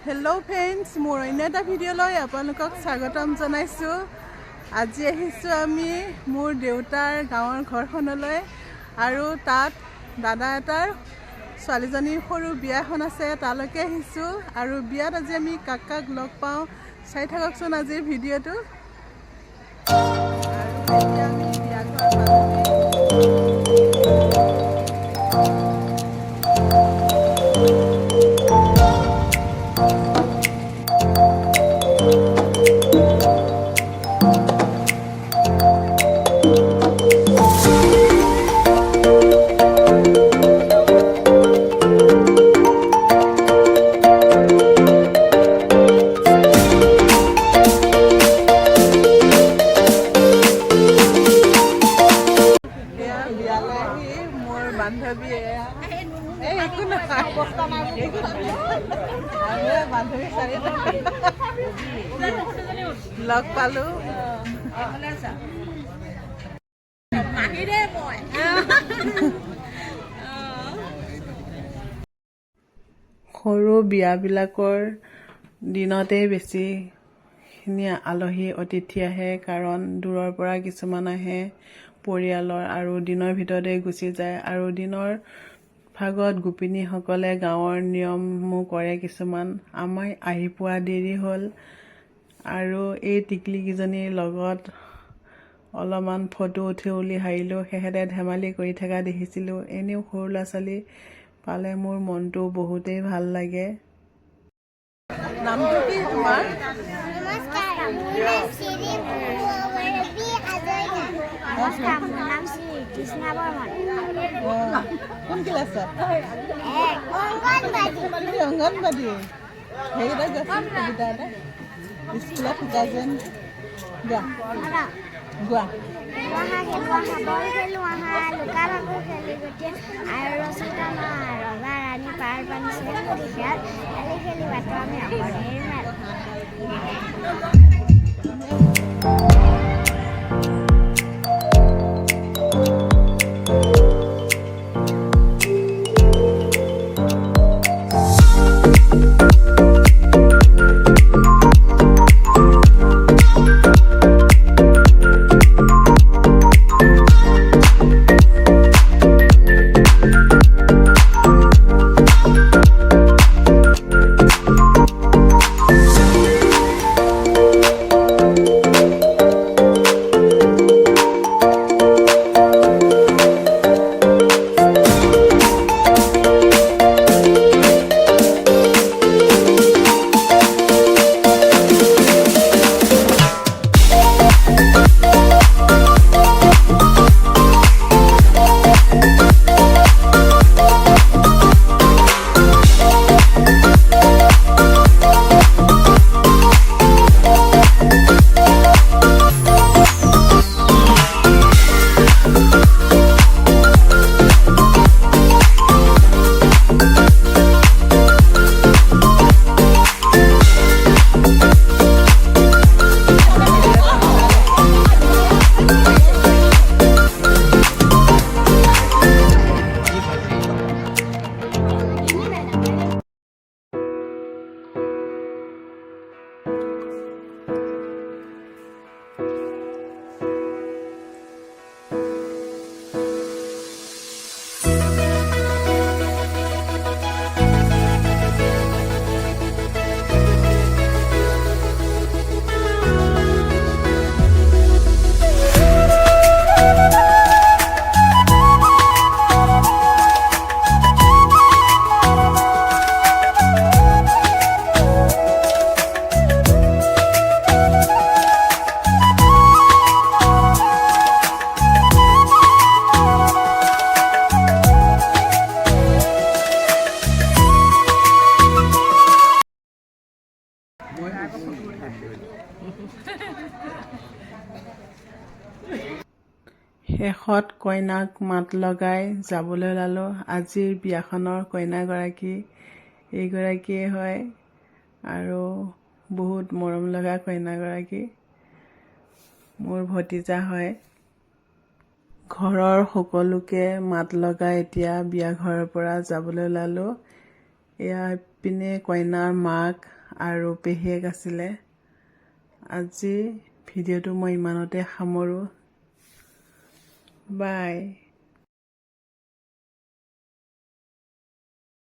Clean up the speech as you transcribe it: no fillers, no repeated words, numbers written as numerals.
Hello friends मोर अन्य এটা ভিডিঅ'লৈ আপোনালোকক স্বাগতম জনাইছো। আজি আহিছো আমি মোৰ দেউতাৰ গাঁৱৰ ঘৰখনলৈ আৰু তাত দাদা এটাৰ ছোৱালীজনীৰ সৰু বিয়াখন আছে তালৈকে আহিছো আৰু বিয়াত আজি আমি কাকাক লগ পাওঁ চাই থাককচোন আজিৰ ভিডিঅ'টো। আৰু এতিয়া আমি বিয়া ঘৰ লগ পালো সৰু বিয়াবিলাকৰ দিনতে বেছিখিনি আলহী অতিথি আহে কাৰণ দূৰৰ পৰা কিছুমান আহে পৰিয়ালৰ আৰু দিনৰ ভিতৰতে গুচি যায় আৰু দিনৰ ভাগত গোপিনীসকলে গাঁৱৰ নিয়মো কৰে কিছুমান। আমাৰ আহি পোৱা দেৰি হ'ল আৰু এই টিকলিকেইজনীৰ লগত অলপমান ফটো উঠি হাৰিলোঁ। সেহেঁতে ধেমালি কৰি থকা দেখিছিলোঁ। এনেও সৰু ল'ৰা ছোৱালী পালে মোৰ মনটো বহুতেই ভাল লাগে। নামটো কি তোমাৰ? কোন ক্লাছত? অংগনবাদী। সেইকেইটা গৈছিল সুবিধা এটা স্কুলত শিকাই যেন গোৱা গোৱা শেষত কইনাক মাত লগাই যাবলৈ ওলালোঁ। আজিৰ বিয়াখনৰ কইনাগৰাকী এইগৰাকীয়ে হয় আৰু বহুত মৰম লগা কইনাগৰাকী মোৰ ভতিজা হয়। ঘৰৰ সকলোকে মাত লগাই এতিয়া বিয়া ঘৰৰ পৰা যাবলৈ ওলালোঁ। এয়া ইপিনে কইনাৰ মাক আৰু পেহীয়েক আছিলে। আজি ভিডিঅ'টো মই ইমানতে সামৰোঁ। বাই।